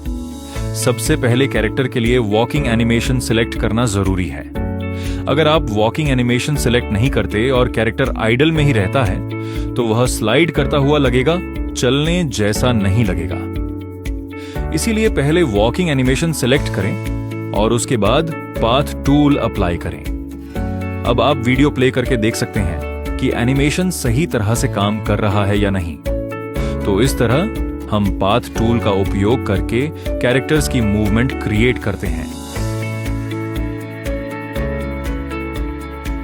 सबसे पहले कैरेक्टर के लिए वॉकिंग एनिमेशन सिलेक्ट करना जरूरी है। अगर आप वॉकिंग एनिमेशन सिलेक्ट नहीं करते और कैरेक्टर आइडल में ही रहता है तो वह स्लाइड करता हुआ लगेगा, चलने जैसा नहीं लगेगा। इसीलिए पहले वॉकिंग एनिमेशन सिलेक्ट करें और उसके बाद पाथ टूल अप्लाई करें। अब आप वीडियो प्ले करके देख सकते हैं कि एनिमेशन सही तरह से काम कर रहा है या नहीं। तो इस तरह हम पाथ टूल का उपयोग करके कैरेक्टर्स की मूवमेंट क्रिएट करते हैं।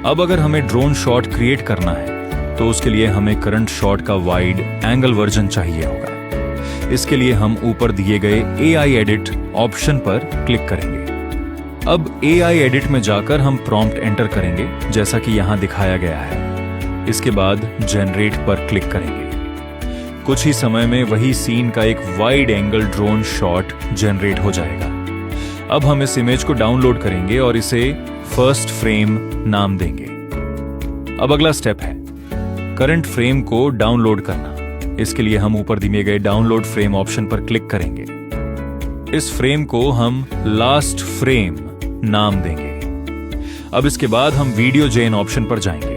अब अगर हमें ड्रोन शॉट क्रिएट करना है तो उसके लिए हमें करंट शॉट का वाइड एंगल वर्जन चाहिए होगा। इसके लिए हम ऊपर दिए गए AI एडिट ऑप्शन पर क्लिक करेंगे। अब AI एडिट में जाकर हम प्रॉम्प्ट एंटर करेंगे जैसा कि यहां दिखाया गया है। इसके बाद जनरेट पर क्लिक करेंगे। कुछ ही समय में वही सीन का एक wide angle drone shot generate हो जाएगा। अब हम इस इमेज को डाउनलोड करेंगे और इसे फर्स्ट फ्रेम नाम देंगे। अब अगला स्टेप है करंट फ्रेम को डाउनलोड करना। इसके लिए हम ऊपर दिए गए डाउनलोड फ्रेम ऑप्शन पर क्लिक करेंगे। इस फ्रेम को हम लास्ट फ्रेम नाम देंगे। अब इसके बाद हम वीडियो जेन ऑप्शन पर जाएंगे।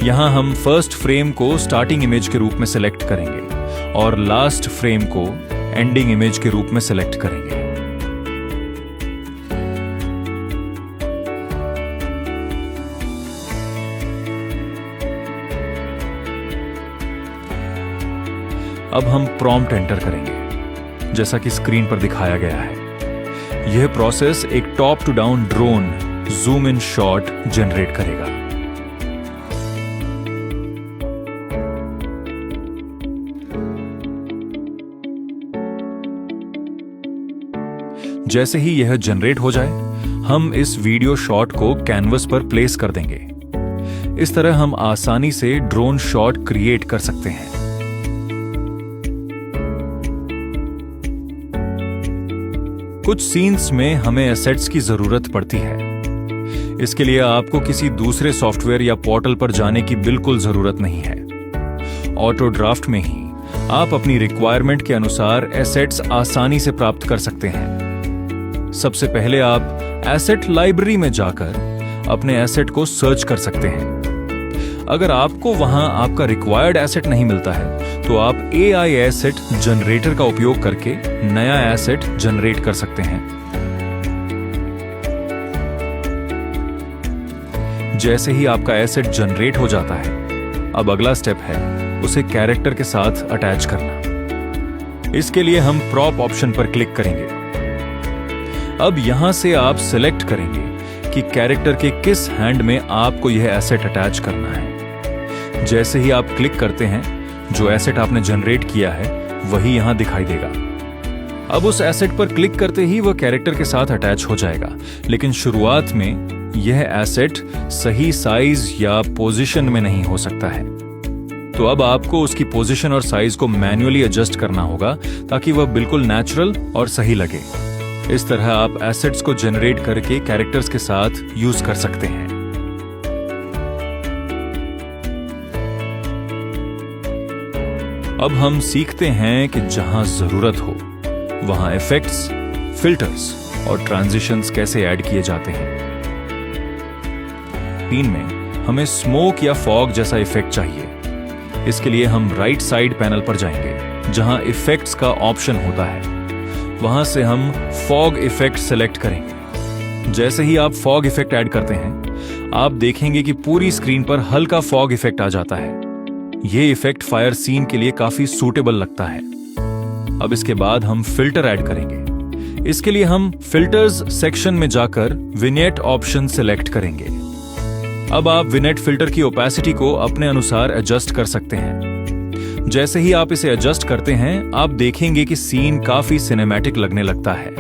यहां हम फर्स्ट फ्रेम को स्टार्टिंग इमेज के रूप में सिलेक्ट करेंगे और लास्ट फ्रेम को एंडिंग इमेज के रूप में सिलेक्ट करेंगे। अब हम प्रॉम्प्ट एंटर करेंगे जैसा कि स्क्रीन पर दिखाया गया है। यह प्रोसेस एक top to down drone zoom in shot generate करेगा। जैसे ही यह जनरेट हो जाए, हम इस वीडियो शॉट को कैनवस पर प्लेस कर देंगे। इस तरह हम आसानी से ड्रोन शॉट क्रिएट कर सकते हैं। कुछ सीन्स में हमें एसेट्स की जरूरत पड़ती है। इसके लिए आपको किसी दूसरे सॉफ्टवेयर या पोर्टल पर जाने की बिल्कुल जरूरत नहीं है। ऑटो ड्राफ्ट में ही आप अपनी रिक्वायरमेंट के अनुसार एसेट्स आसानी से प्राप्त कर सकते हैं। सबसे पहले आप एसेट लाइब्रेरी में जाकर अपने एसेट को सर्च कर सकते हैं। अगर आपको वहां आपका रिक्वायर्ड एसेट नहीं मिलता है तो आप AI एसेट जनरेटर का उपयोग करके नया एसेट जनरेट कर सकते हैं। जैसे ही आपका एसेट जनरेट हो जाता है, अब अगला स्टेप है उसे कैरेक्टर के साथ अटैच करना। इसके लिए हम प्रॉप ऑप्शन पर क्लिक करेंगे। अब यहां से आप सिलेक्ट करेंगे कि कैरेक्टर के किस हैंड में आपको यह एसेट अटैच करना है। जैसे ही आप क्लिक करते हैं, जो एसेट आपने जनरेट किया है वही यहां दिखाई देगा। अब उस एसेट पर क्लिक करते ही वह कैरेक्टर के साथ अटैच हो जाएगा, लेकिन शुरुआत में यह एसेट सही साइज या पोजीशन में नहीं हो सकता है। तो अब आपको उसकी पोजीशन और साइज को मैन्युअली एडजस्ट करना होगा ताकि वह बिल्कुल नेचुरल और सही लगे। इस तरह आप एसेट्स को जनरेट करके कैरेक्टर्स के साथ यूज कर सकते हैं। अब हम सीखते हैं कि जहां जरूरत हो वहां इफेक्ट्स, फिल्टर्स और ट्रांजिशंस कैसे ऐड किए जाते हैं। सीन में हमें स्मोक या फॉग जैसा इफेक्ट चाहिए। इसके लिए हम राइट साइड पैनल पर जाएंगे जहां इफेक्ट्स का ऑप्शन होता है। वहां से हम फॉग इफेक्ट सेलेक्ट करेंगे। जैसे ही आप फॉग इफेक्ट ऐड करते हैं, आप देखेंगे कि पूरी स्क्रीन पर हल्का फॉग इफेक्ट आ जाता है। यह इफेक्ट फायर सीन के लिए काफी सूटेबल लगता है। अब इसके बाद हम फिल्टर ऐड करेंगे। इसके लिए हम फिल्टर्स सेक्शन में जाकर विनेट ऑप्शन सेलेक्ट करेंगे। अब आप विनेट फिल्टर की ओपेसिटी को अपने अनुसार एडजस्ट कर सकते हैं। जैसे ही आप इसे एडजस्ट करते हैं, आप देखेंगे कि सीन काफी सिनेमैटिक लगने लगता है।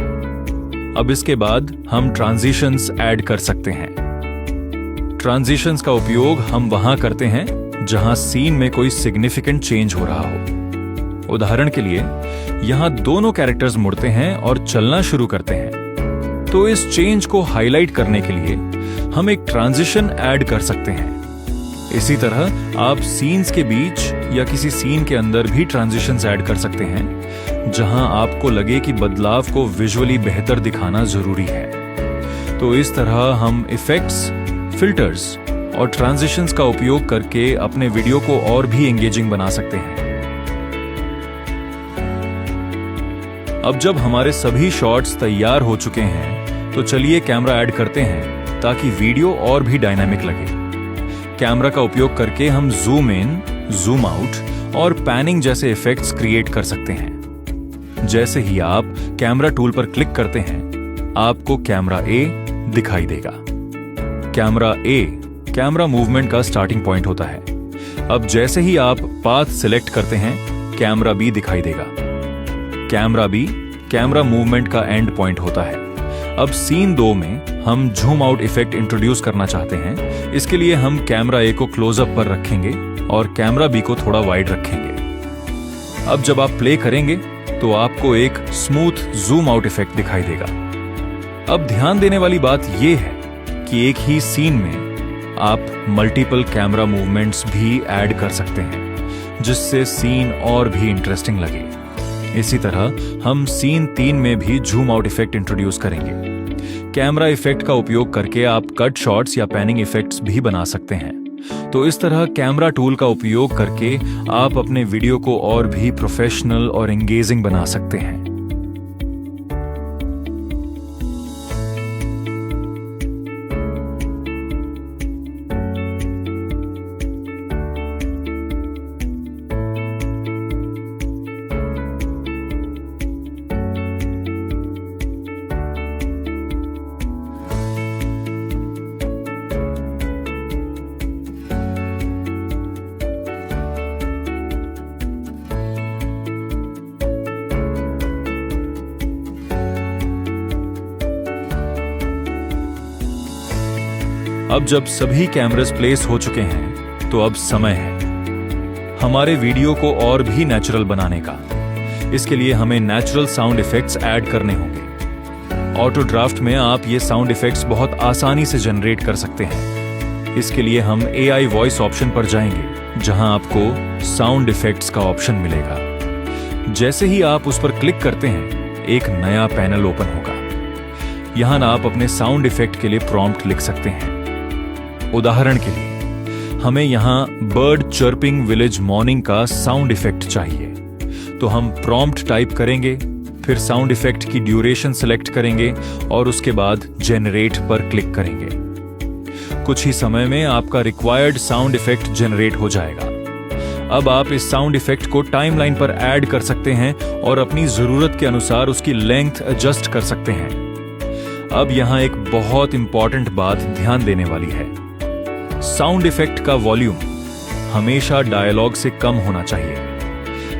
अब इसके बाद हम ट्रांजिशंस ऐड कर सकते हैं। ट्रांजिशंस का उपयोग हम वहां करते हैं जहां सीन में कोई सिग्निफिकेंट चेंज हो रहा हो। उदाहरण के लिए, यहां दोनों कैरेक्टर्स मुड़ते हैं और चलना शुरू करते हैं, तो इस चेंज को हाईलाइट करने के लिए हम एक ट्रांजिशन ऐड कर सकते हैं। इसी तरह आप सीन्स के बीच या किसी सीन के अंदर भी ट्रांजिशंस ऐड कर सकते हैं जहां आपको लगे कि बदलाव को विजुअली बेहतर दिखाना जरूरी है। तो इस तरह हम इफेक्ट्स, फिल्टर्स और ट्रांजिशंस का उपयोग करके अपने वीडियो को और भी एंगेजिंग बना सकते हैं। अब जब हमारे सभी शॉट्स तैयार हो चुके हैं, तो चलिए कैमरा ऐड करते हैं ताकि वीडियो और भी डायनामिक लगे। कैमरा का उपयोग करके हम जूम इन, जूम आउट और पैनिंग जैसे इफेक्ट्स क्रिएट कर सकते हैं। जैसे ही आप कैमरा टूल पर क्लिक करते हैं, आपको कैमरा ए दिखाई देगा। कैमरा ए कैमरा मूवमेंट का स्टार्टिंग पॉइंट होता है। अब जैसे ही आप पाथ सिलेक्ट करते हैं, कैमरा बी दिखाई देगा। कैमरा बी कैमरा मूवमेंट का एंड पॉइंट होता है। अब सीन 2 में हम झूम आउट इफेक्ट इंट्रोड्यूस करना चाहते हैं। इसके लिए हम कैमरा ए को क्लोजअप पर रखेंगे और कैमरा बी को थोड़ा वाइड रखेंगे। अब जब आप प्ले करेंगे तो आपको एक स्मूथ जूम आउट इफेक्ट दिखाई देगा। अब ध्यान देने वाली बात यह है कि एक ही सीन में आप मल्टीपल कैमरा मूवमेंट्स भी ऐड कर सकते हैं, जिससे सीन और भी इंटरेस्टिंग लगे। इसी तरह हम सीन 3 में भी झूम आउट इफेक्ट इंट्रोड्यूस करेंगे। कैमरा इफेक्ट का उपयोग करके आप कट शॉट्स या पैनिंग इफेक्ट्स भी बना सकते हैं। तो इस तरह कैमरा टूल का उपयोग करके आप अपने वीडियो को और भी प्रोफेशनल और एंगेजिंग बना सकते हैं। अब जब सभी कैमरास प्लेस हो चुके हैं, तो अब समय है हमारे वीडियो को और भी नेचुरल बनाने का। इसके लिए हमें नेचुरल साउंड इफेक्ट्स ऐड करने होंगे। ऑटो ड्राफ्ट में आप ये साउंड इफेक्ट्स बहुत आसानी से जनरेट कर सकते हैं। इसके लिए हम AI वॉइस ऑप्शन पर जाएंगे, जहां आपको साउंड इफेक्ट्स का ऑप्शन मिलेगा। जैसे ही आप उस पर क्लिक करते हैं, एक नया पैनल ओपन होगा। यहां आप अपने साउंड इफेक्ट के लिए प्रॉम्प्ट लिख सकते हैं। उदाहरण के लिए, हमें यहां बर्ड चर्पिंग विलेज मॉर्निंग का साउंड इफेक्ट चाहिए, तो हम प्रॉम्प्ट टाइप करेंगे, फिर साउंड इफेक्ट की ड्यूरेशन सेलेक्ट करेंगे और उसके बाद जेनरेट पर क्लिक करेंगे। कुछ ही समय में आपका रिक्वायर्ड साउंड इफेक्ट जेनरेट हो जाएगा। अब आप इस साउंड इफेक्ट को टाइमलाइन पर ऐड कर सकते हैं और अपनी जरूरत के अनुसार उसकी लेंथ एडजस्ट कर सकते हैं। अब यहां एक बहुत इंपॉर्टेंट बात ध्यान देने वाली है। साउंड इफेक्ट का वॉल्यूम हमेशा डायलॉग से कम होना चाहिए,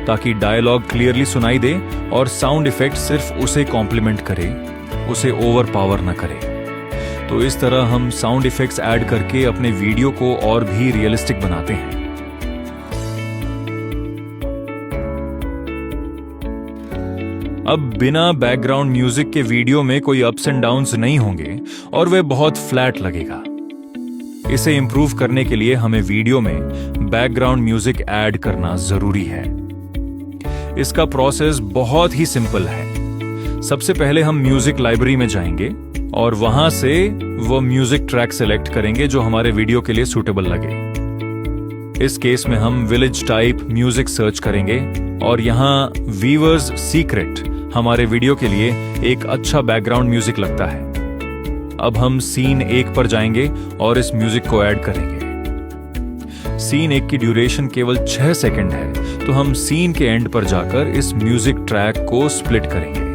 ताकि डायलॉग क्लियरली सुनाई दे और साउंड इफेक्ट सिर्फ उसे कॉम्प्लीमेंट करे, उसे ओवर पावर न करे। तो इस तरह हम साउंड इफेक्ट्स ऐड करके अपने वीडियो को और भी रियलिस्टिक बनाते हैं। अब बिना बैकग्राउंड म्यूजिक के वीडियो में कोई अप्स एंड डाउन्स नहीं होंगे और वह बहुत फ्लैट लगेगा। इसे इंप्रूव करने के लिए हमें वीडियो में बैकग्राउंड म्यूजिक ऐड करना जरूरी है। इसका प्रोसेस बहुत ही सिंपल है। सबसे पहले हम म्यूजिक लाइब्रेरी में जाएंगे और वहां से वो म्यूजिक ट्रैक सेलेक्ट करेंगे जो हमारे वीडियो के लिए सूटेबल लगे। इस केस में हम विलेज टाइप म्यूजिक सर्च करेंगे और यहाँ वीवर्स सीक्रेट हमारे वीडियो के लिए एक अच्छा बैकग्राउंड म्यूजिक लगता है। अब हम सीन 1 पर जाएंगे और इस म्यूजिक को ऐड करेंगे। सीन 1 की ड्यूरेशन केवल 6 सेकंड है, तो हम सीन के एंड पर जाकर इस म्यूजिक ट्रैक को स्प्लिट करेंगे।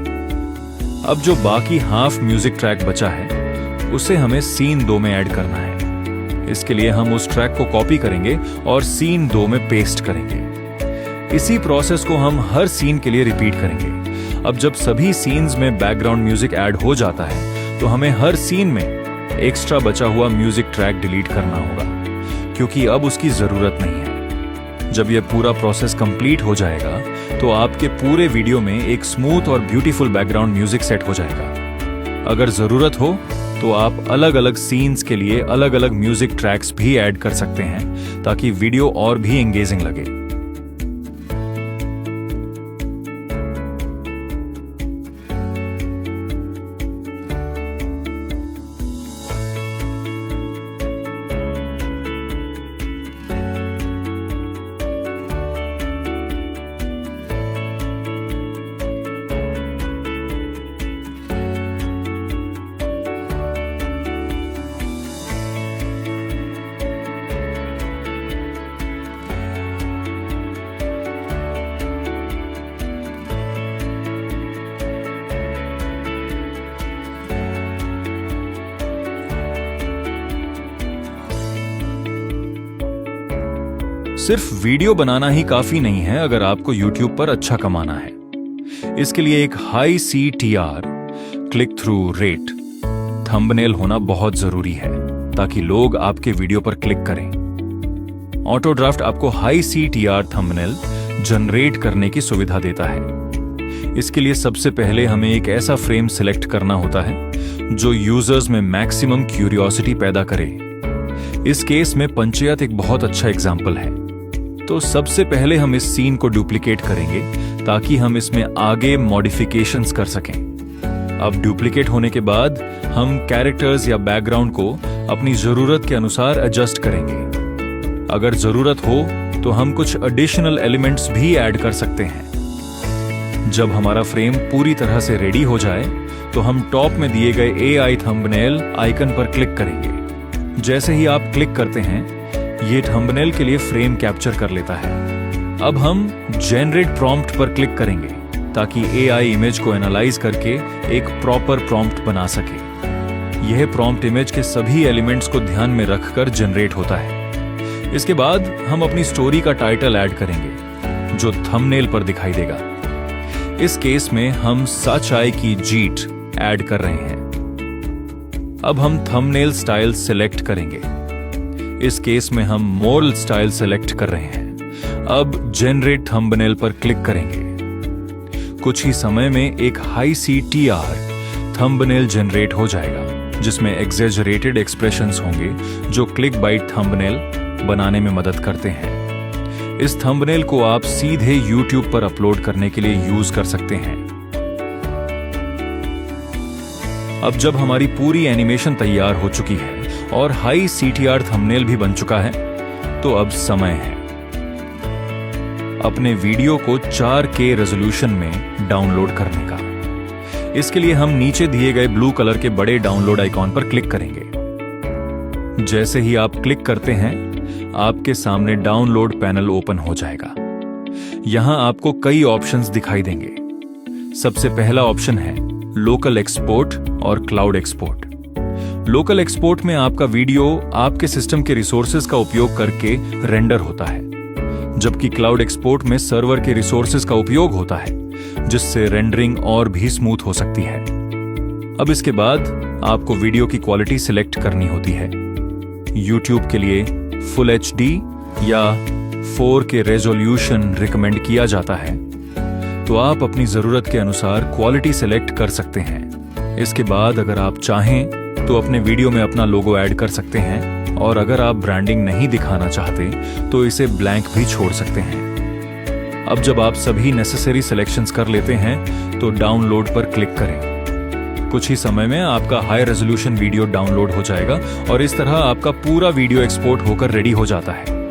अब जो बाकी हाफ म्यूजिक ट्रैक बचा है उसे हमें सीन 2 में ऐड करना है। इसके लिए हम उस ट्रैक को कॉपी करेंगे और सीन 2 में पेस्ट करेंगे। इसी प्रोसेस को हम हर सीन के लिए रिपीट करेंगे। अब जब सभी सीन्स में बैकग्राउंड म्यूजिक ऐड हो जाता है तो हमें हर सीन में एक्स्ट्रा बचा हुआ म्यूजिक ट्रैक डिलीट करना होगा, क्योंकि अब उसकी जरूरत नहीं है। जब यह पूरा प्रोसेस कंप्लीट हो जाएगा तो आपके पूरे वीडियो में एक स्मूथ और ब्यूटीफुल बैकग्राउंड म्यूजिक सेट हो जाएगा। अगर जरूरत हो तो आप अलग अलग सीन्स के लिए अलग अलग म्यूजिक ट्रैक्स भी ऐड कर सकते हैं ताकि वीडियो और भी एंगेजिंग लगे। सिर्फ वीडियो बनाना ही काफी नहीं है अगर आपको YouTube पर अच्छा कमाना है। इसके लिए एक high CTR click through rate thumbnail होना बहुत जरूरी है ताकि लोग आपके वीडियो पर क्लिक करें। ऑटो ड्राफ्ट आपको हाई CTR थंबनेल जनरेट करने की सुविधा देता है। इसके लिए सबसे पहले हमें एक ऐसा फ्रेम सिलेक्ट करना होता है जो यूजर्स में मैक्सिमम क्यूरियोसिटी पैदा करे। इस केस में पंचायत एक बहुत अच्छा एग्जाम्पल है। तो सबसे पहले हम इस सीन को डुप्लीकेट करेंगे ताकि हम इसमें आगे मॉडिफिकेशंस कर सकें। अब डुप्लीकेट होने के बाद हम कैरेक्टर्स या बैकग्राउंड को अपनी जरूरत के अनुसार एडजस्ट करेंगे। अगर जरूरत हो तो हम कुछ एडिशनल एलिमेंट्स भी ऐड कर सकते हैं। जब हमारा फ्रेम पूरी तरह से रेडी हो जाए तो हम टॉप में दिए गए AI थंबनेल आइकन पर क्लिक करेंगे। जैसे ही आप क्लिक करते हैं ये थंबनेल के लिए फ्रेम कैप्चर कर लेता है। अब हम जनरेट प्रॉम्प्ट पर क्लिक करेंगे ताकि AI इमेज को एनालाइज करके एक प्रॉपर प्रॉम्प्ट बना सके। यह प्रॉम्प्ट इमेज के सभी एलिमेंट्स को ध्यान में रखकर जनरेट होता है। इसके बाद हम अपनी स्टोरी का टाइटल ऐड करेंगे जो थंबनेल पर दिखाई देगा। इस केस में हम सच्चाई की जीत ऐड कर रहे हैं। अब हम थंबनेल स्टाइल सिलेक्ट करेंगे। इस केस में हम मोरल स्टाइल सेलेक्ट कर रहे हैं। अब जनरेट थंबनेल पर क्लिक करेंगे। कुछ ही समय में एक हाई CTR थंबनेल जनरेट हो जाएगा जिसमें एग्जेजरेटेड एक्सप्रेशंस होंगे जो क्लिक बाइट थंबनेल बनाने में मदद करते हैं। इस थंबनेल को आप सीधे YouTube पर अपलोड करने के लिए यूज कर सकते हैं। अब जब हमारी पूरी एनिमेशन तैयार हो चुकी है और हाई CTR थंबनेल भी बन चुका है तो अब समय है अपने वीडियो को 4K रेजोल्यूशन में डाउनलोड करने का। इसके लिए हम नीचे दिए गए ब्लू कलर के बड़े डाउनलोड आइकॉन पर क्लिक करेंगे। जैसे ही आप क्लिक करते हैं आपके सामने डाउनलोड पैनल ओपन हो जाएगा। यहां आपको कई ऑप्शंस दिखाई देंगे। सबसे पहला ऑप्शन है लोकल एक्सपोर्ट और क्लाउड एक्सपोर्ट। लोकल एक्सपोर्ट में आपका वीडियो आपके सिस्टम के रिसोर्सेज का उपयोग करके रेंडर होता है, जबकि क्लाउड एक्सपोर्ट में सर्वर के रिसोर्सेज का उपयोग होता है जिससे रेंडरिंग और भी स्मूथ हो सकती है। अब इसके बाद आपको वीडियो की क्वालिटी सिलेक्ट करनी होती है। YouTube के लिए फुल HD या 4K रेजोल्यूशन रिकमेंड किया जाता है, तो आप अपनी जरूरत के अनुसार क्वालिटी सिलेक्ट कर सकते हैं। इसके बाद अगर आप चाहें तो अपने वीडियो में अपना लोगो ऐड कर सकते हैं और अगर आप ब्रांडिंग नहीं दिखाना चाहते तो इसे ब्लैंक भी छोड़ सकते हैं। अब जब आप सभी नेसेसरी सिलेक्शंस कर लेते हैं तो डाउनलोड पर क्लिक करें। कुछ ही समय में आपका हाई रेजोल्यूशन वीडियो डाउनलोड हो जाएगा और इस तरह आपका पूरा वीडियो एक्सपोर्ट होकर रेडी हो जाता है।